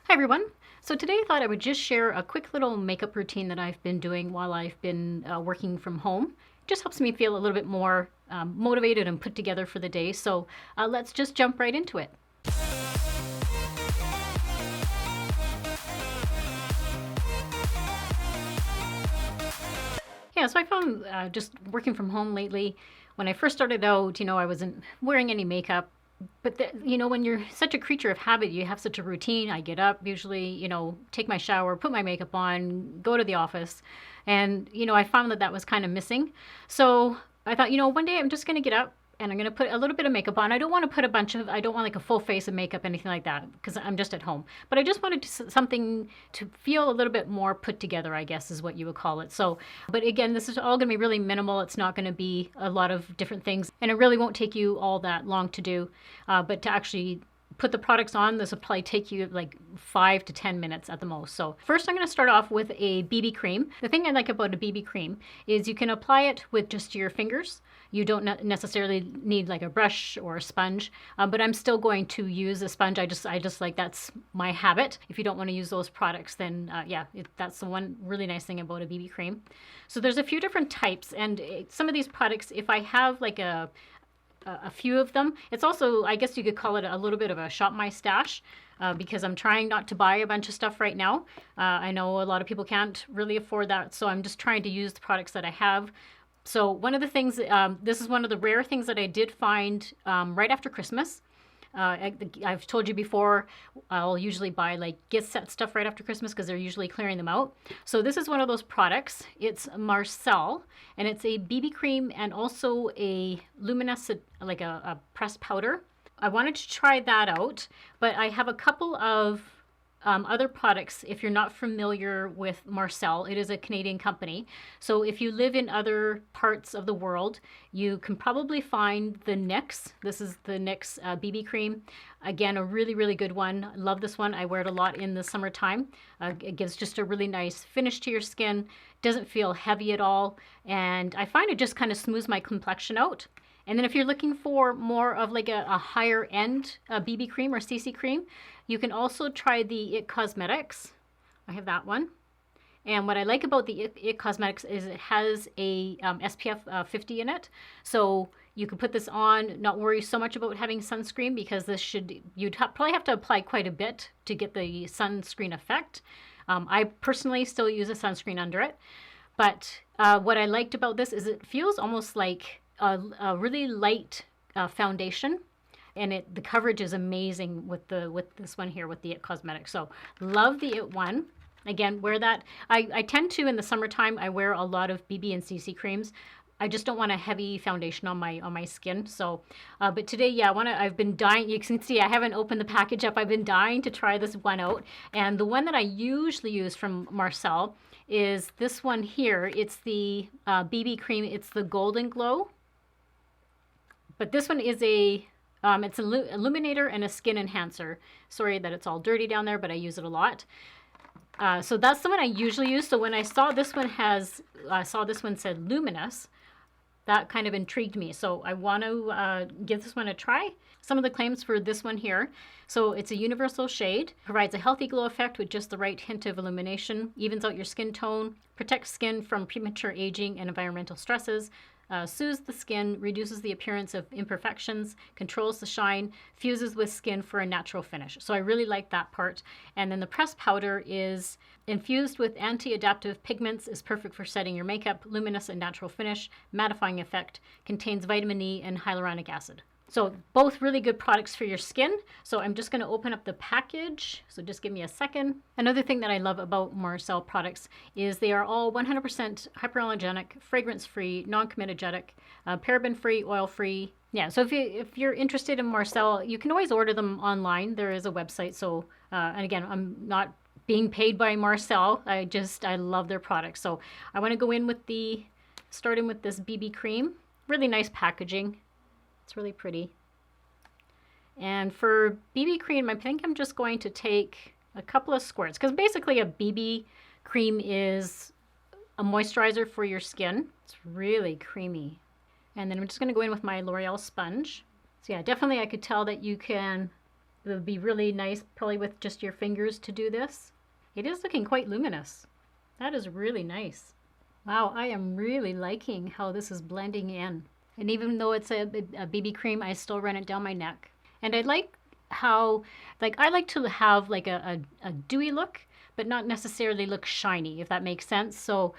Hi everyone. So today I thought I would just share a quick little makeup routine that I've been doing while I've been working from home. It just helps me feel a little bit more motivated and put together for the day. So let's just jump right into it. Yeah, so I found just working from home lately, when I first started out, I wasn't wearing any makeup. But when you're such a creature of habit, you have such a routine. I get up usually, take my shower, put my makeup on, go to the office, and I found that was kind of missing. So I thought, one day I'm just going to get up and I'm going to put a little bit of makeup on. I don't want to put I don't want like a full face of makeup, anything like that, because I'm just at home. But I just wanted something to feel a little bit more put together, I guess is what you would call it. So, but again, this is all going to be really minimal. It's not going to be a lot of different things, and it really won't take you all that long to do. But to actually put the products on, this will probably take you like 5 to 10 minutes at the most. So first I'm going to start off with a BB cream. The thing I like about a BB cream is you can apply it with just your fingers. You don't necessarily need like a brush or a sponge, but I'm still going to use a sponge. I just like, that's my habit. If you don't want to use those products, then that's the one really nice thing about a BB cream. So there's a few different types, and some of these products, if I have like a few of them, it's also, I guess you could call it a little bit of a shop my stash, because I'm trying not to buy a bunch of stuff right now. I know a lot of people can't really afford that, so I'm just trying to use the products that I have. So one of the things, this is one of the rare things that I did find right after Christmas. I've told you before, I'll usually buy like gift set stuff right after Christmas because they're usually clearing them out. So this is one of those products. It's Marcelle, and it's a BB cream and also a Luminous, like a pressed powder. I wanted to try that out, but I have a couple of other products. If you're not familiar with Marcelle, it is a Canadian company. So if you live in other parts of the world, you can probably find the NYX. This is the NYX BB cream. Again, a really, really good one. Love this one. I wear it a lot in the summertime. It gives just a really nice finish to your skin. Doesn't feel heavy at all. And I find it just kind of smooths my complexion out. And then if you're looking for more of like a higher end BB cream or CC cream, you can also try the IT Cosmetics. I have that one. And what I like about the IT Cosmetics is it has a SPF 50 in it. So you can put this on, not worry so much about having sunscreen, because you'd probably have to apply quite a bit to get the sunscreen effect. I personally still use a sunscreen under it. But what I liked about this is it feels almost like a really light foundation, and the coverage is amazing with this one here with the IT Cosmetics. So love the IT one. Again, wear that. I tend to, in the summertime, I wear a lot of BB and CC creams. I just don't want a heavy foundation on my skin. So, but today, yeah, I've been dying. You can see I haven't opened the package up. I've been dying to try this one out. And the one that I usually use from Marcelle is this one here. It's the BB cream. It's the Golden Glow. But this one is it's an illuminator and a skin enhancer. Sorry that it's all dirty down there, but I use it a lot. So that's the one I usually use. So when I saw this one said Luminous, that kind of intrigued me. So I want to give this one a try. Some of the claims for this one here. So it's a universal shade, provides a healthy glow effect with just the right hint of illumination, evens out your skin tone, protects skin from premature aging and environmental stresses, soothes the skin, reduces the appearance of imperfections, controls the shine, fuses with skin for a natural finish. So I really like that part. And then the pressed powder is infused with anti-adaptive pigments, is perfect for setting your makeup, luminous and natural finish, mattifying effect, contains vitamin E and hyaluronic acid. So both really good products for your skin. So I'm just going to open up the package. So just give me a second. Another thing that I love about Marcelle products is they are all 100% hypoallergenic, fragrance-free, non-comedogenic, paraben-free, oil-free. Yeah, so if you're interested in Marcelle, you can always order them online. There is a website. So, and again, I'm not being paid by Marcelle. I love their products. So I want to go in with starting with this BB cream. Really nice packaging. It's really pretty. And for BB cream, I think I'm just going to take a couple of squirts, because basically a BB cream is a moisturizer for your skin. It's really creamy. And then I'm just going to go in with my L'Oreal sponge. So yeah, definitely I could tell that you can It would be really nice probably with just your fingers to do this. It is looking quite luminous. That is really nice. Wow, I am really liking how this is blending in. And even though it's a BB cream, I still run it down my neck. And I like how, like, I like to have like a dewy look, but not necessarily look shiny, if that makes sense. So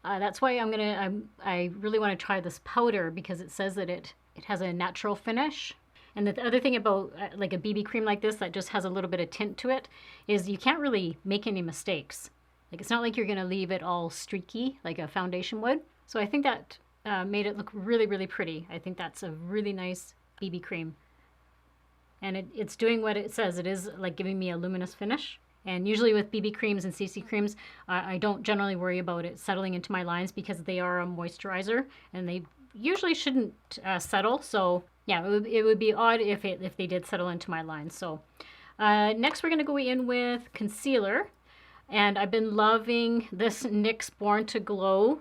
that's why I really want to try this powder, because it says that it has a natural finish. And the other thing about like a BB cream like this that just has a little bit of tint to it is you can't really make any mistakes. Like, it's not like you're going to leave it all streaky like a foundation would. So I think that made it look really, really pretty. I think that's a really nice BB cream. And it's doing what it says. It is like giving me a luminous finish. And usually with BB creams and CC creams, I don't generally worry about it settling into my lines because they are a moisturizer and they usually shouldn't settle. So yeah, it would be odd if they did settle into my lines. So next we're going to go in with concealer. And I've been loving this NYX Born to Glow.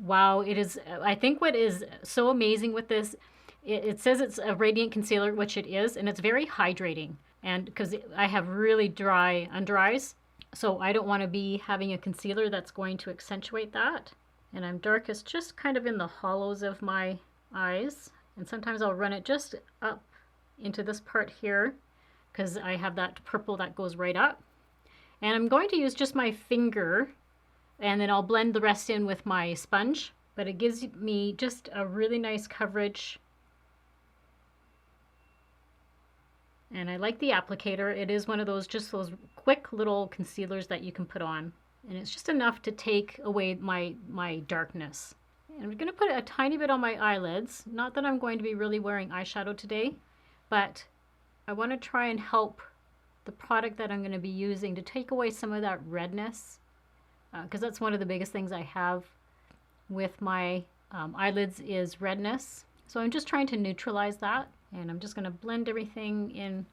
Wow, it is. I think what is so amazing with this, it says it's a radiant concealer, which it is, and it's very hydrating. And because I have really dry under eyes, so I don't want to be having a concealer that's going to accentuate that. And I'm darkest just kind of in the hollows of my eyes. And sometimes I'll run it just up into this part here because I have that purple that goes right up. And I'm going to use just my finger, and then I'll blend the rest in with my sponge. But it gives me just a really nice coverage. And I like the applicator. It is one of those, just those quick little concealers that you can put on. And it's just enough to take away my darkness. And I'm going to put a tiny bit on my eyelids. Not that I'm going to be really wearing eyeshadow today, but I want to try and help the product that I'm going to be using to take away some of that redness, because that's one of the biggest things I have with my eyelids is redness. So I'm just trying to neutralize that, and I'm just going to blend everything in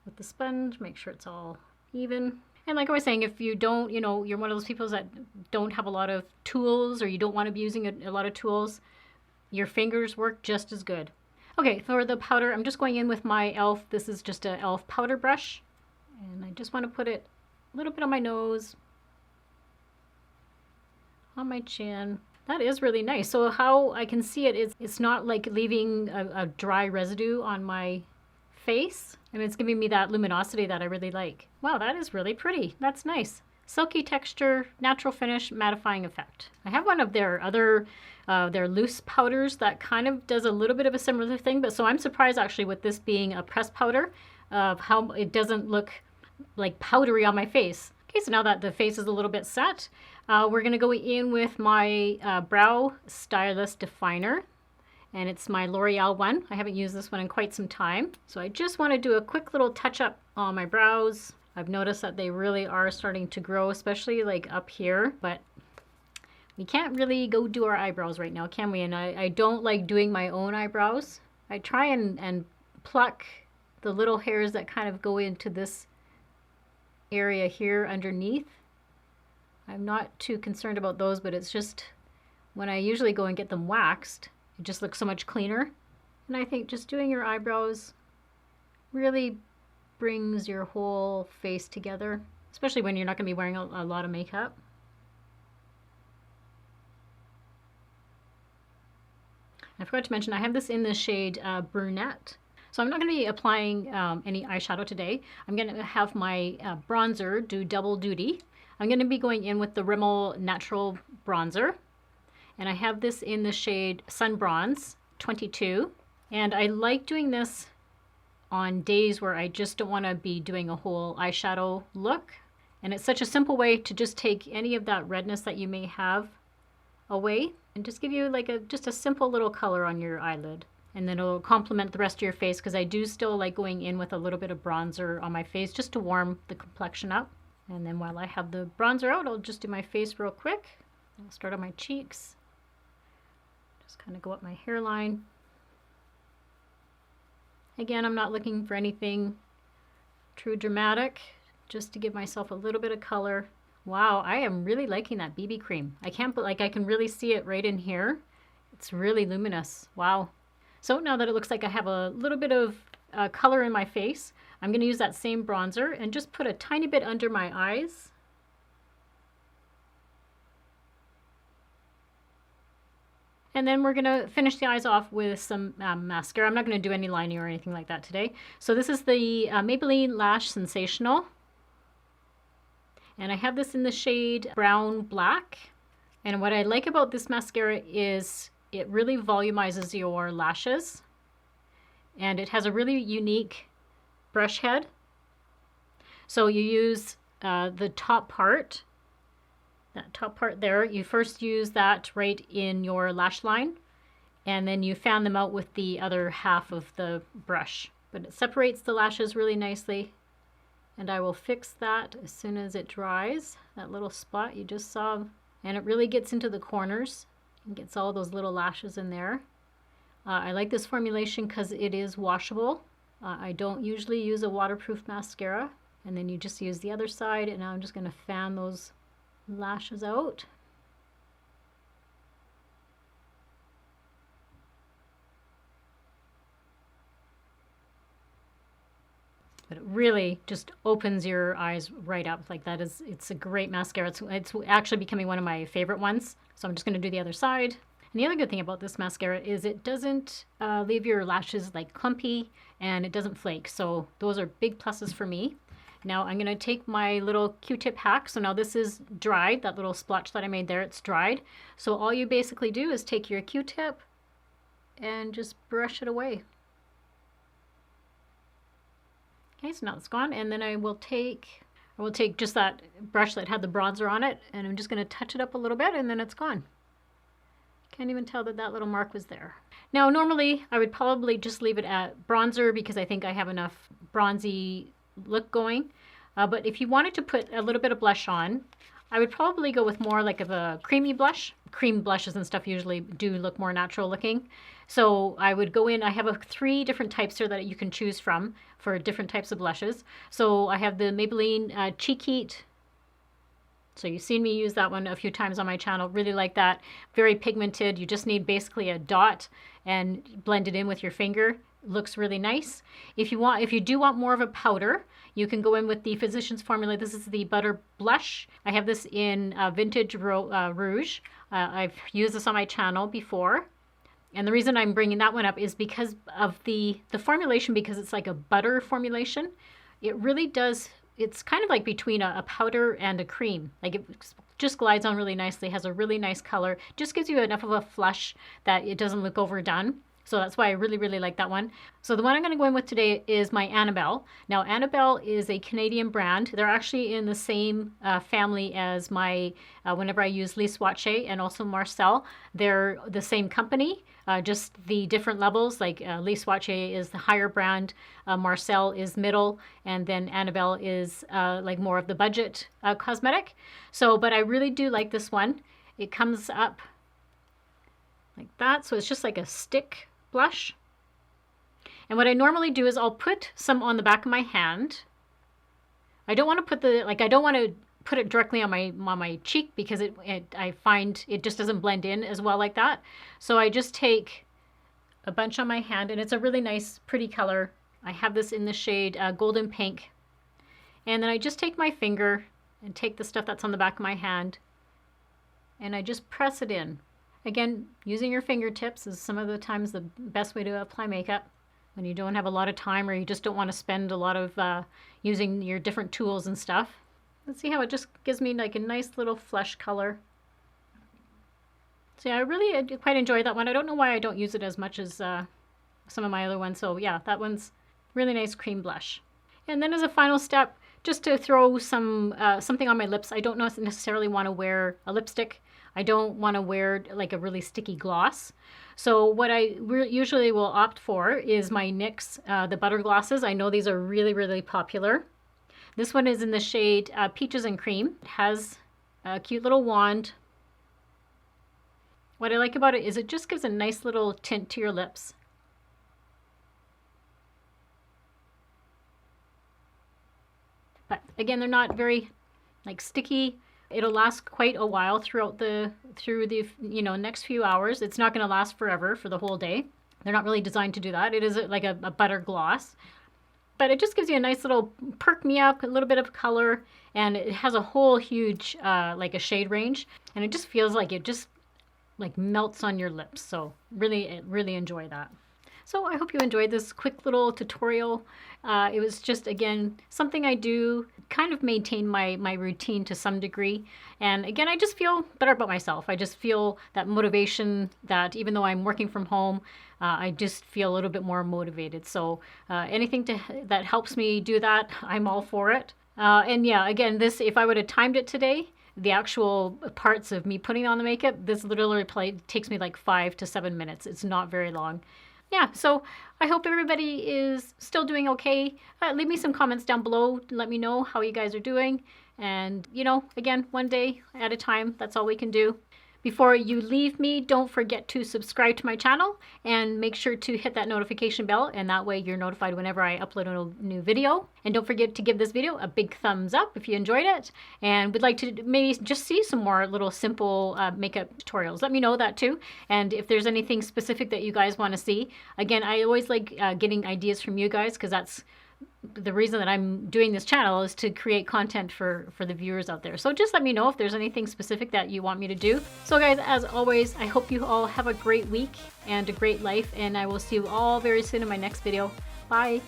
with the sponge, make sure it's all even. And like I was saying, if you don't, you're one of those people that don't have a lot of tools, or you don't want to be using a lot of tools, your fingers work just as good. Okay, for the powder, I'm just going in with my e.l.f. This is just an e.l.f. powder brush. And I just want to put it a little bit on my nose, on my chin. That is really nice. So how I can see it is it's not like leaving a dry residue on my face. And it's giving me that luminosity that I really like. Wow, that is really pretty. That's nice. Silky texture, natural finish, mattifying effect. I have one of their other, their loose powders that kind of does a little bit of a similar thing. But so I'm surprised actually with this being a pressed powder of how it doesn't look like powdery on my face. Okay, so now that the face is a little bit set, we're going to go in with my brow stylist definer, and it's my L'Oreal one. I haven't used this one in quite some time, so I just want to do a quick little touch up on my brows. I've noticed that they really are starting to grow, especially like up here, but we can't really go do our eyebrows right now, can we? And I don't like doing my own eyebrows. I try and pluck the little hairs that kind of go into this area here underneath. I'm not too concerned about those, but it's just when I usually go and get them waxed, it just looks so much cleaner. And I think just doing your eyebrows really brings your whole face together, especially when you're not going to be wearing a lot of makeup. I forgot to mention I have this in the shade Brunette. So I'm not going to be applying any eyeshadow today. I'm going to have my bronzer do double duty. I'm going to be going in with the Rimmel Natural Bronzer. And I have this in the shade Sun Bronze 22. And I like doing this on days where I just don't want to be doing a whole eyeshadow look. And it's such a simple way to just take any of that redness that you may have away and just give you like just a simple little color on your eyelid. And then it'll complement the rest of your face, because I do still like going in with a little bit of bronzer on my face just to warm the complexion up. And then while I have the bronzer out, I'll just do my face real quick. I'll start on my cheeks. Just kind of go up my hairline. Again, I'm not looking for anything too dramatic, just to give myself a little bit of color. Wow, I am really liking that BB cream. I can really see it right in here. It's really luminous. Wow. So now that it looks like I have a little bit of color in my face, I'm going to use that same bronzer and just put a tiny bit under my eyes. And then we're going to finish the eyes off with some mascara. I'm not going to do any lining or anything like that today. So this is the Maybelline Lash Sensational. And I have this in the shade Brown Black. And what I like about this mascara is it really volumizes your lashes. And it has a really unique brush head. So you use the top part, that top part there. You first use that right in your lash line, and then you fan them out with the other half of the brush. But it separates the lashes really nicely. And I will fix that as soon as it dries, that little spot you just saw. And it really gets into the corners and gets all those little lashes in there. I like this formulation because it is washable. I don't usually use a waterproof mascara. And then you just use the other side, and now I'm just going to fan those lashes out. But it really just opens your eyes right up. Like that is, it's a great mascara. It's actually becoming one of my favorite ones. So I'm just going to do the other side. And the other good thing about this mascara is it doesn't leave your lashes like clumpy, and it doesn't flake. So those are big pluses for me. Now I'm going to take my little Q-tip hack. So now this is dried, that little splotch that I made there, it's dried. So all you basically do is take your Q-tip and just brush it away. Okay, so now it's gone. And then I will take just that brush that had the bronzer on it, and I'm just going to touch it up a little bit, and then it's gone. Can't even tell that that little mark was there. Now, normally I would probably just leave it at bronzer because I think I have enough bronzy look going. But if you wanted to put a little bit of blush on, I would probably go with more like of a creamy blush. Cream blushes and stuff usually do look more natural looking. So I would go in, I have 3 different types here that you can choose from for different types of blushes. So I have the Maybelline Cheek Heat. So you've seen me use that one a few times on my channel. Really like that. Very pigmented. You just need basically a dot and blend it in with your finger. Looks really nice. If you do want more of a powder, you can go in with the Physicians Formula. This is the Butter Blush. I have this in Vintage Rouge. I've used this on my channel before. And the reason I'm bringing that one up is because of the formulation, because it's like a butter formulation. It really does, it's kind of like between a powder and a cream. Like it just glides on really nicely, has a really nice color, just gives you enough of a flush that it doesn't look overdone. So that's why I really, really like that one. So the one I'm going to go in with today is my Annabelle. Now, Annabelle is a Canadian brand. They're actually in the same family as my, whenever I use Lise Wachee and also Marcelle, they're the same company, just the different levels. Like Lise Wachee is the higher brand, Marcelle is middle, and then Annabelle is like more of the budget cosmetic. So, but I really do like this one. It comes up like that. So it's just like a stick blush. And what I normally do is I'll put some on the back of my hand. I don't want to put I don't want to put it directly on my cheek because I find it just doesn't blend in as well like that. So I just take a bunch on my hand, and it's a really nice, pretty color. I have this in the shade Golden Pink. And then I just take my finger and take the stuff that's on the back of my hand, and I just press it in. Again, using your fingertips is some of the times the best way to apply makeup when you don't have a lot of time or you just don't want to spend a lot of using your different tools and stuff. Let's see how it just gives me like a nice little flesh color. So yeah, I quite enjoy that one. I don't know why I don't use it as much as some of my other ones. So yeah, that one's really nice cream blush. And then as a final step, just to throw something on my lips. I don't necessarily want to wear a lipstick. I don't want to wear like a really sticky gloss. So what I usually will opt for is my NYX, the butter glosses. I know these are really, really popular. This one is in the shade Peaches and Cream. It has a cute little wand. What I like about it is it just gives a nice little tint to your lips. But again, they're not very like sticky. It'll last quite a while through the next few hours. It's not going to last forever for the whole day. They're not really designed to do that. It is like a butter gloss. But it just gives you a nice little perk me up, a little bit of color, and it has a whole huge, like a shade range. And it just feels like it just like melts on your lips. So really, really enjoy that. So I hope you enjoyed this quick little tutorial. It was just, again, something I do, kind of maintain my routine to some degree. And again, I just feel better about myself. I just feel that motivation that even though I'm working from home, I just feel a little bit more motivated. So anything that helps me do that, I'm all for it. And yeah, again, this, if I would have timed it today, the actual parts of me putting on the makeup, this literally takes me like 5 to 7 minutes. It's not very long. Yeah, so I hope everybody is still doing okay. Leave me some comments down below. Let me know how you guys are doing. And, you know, again, one day at a time, that's all we can do. Before you leave me, don't forget to subscribe to my channel and make sure to hit that notification bell, and that way you're notified whenever I upload a new video. And don't forget to give this video a big thumbs up if you enjoyed it and would like to maybe just see some more little simple makeup tutorials. Let me know that too. And if there's anything specific that you guys want to see, again, I always like getting ideas from you guys, because that's the reason that I'm doing this channel, is to create content for the viewers out there. So just let me know if there's anything specific that you want me to do. So guys, as always, I hope you all have a great week and a great life, and I will see you all very soon in my next video. Bye.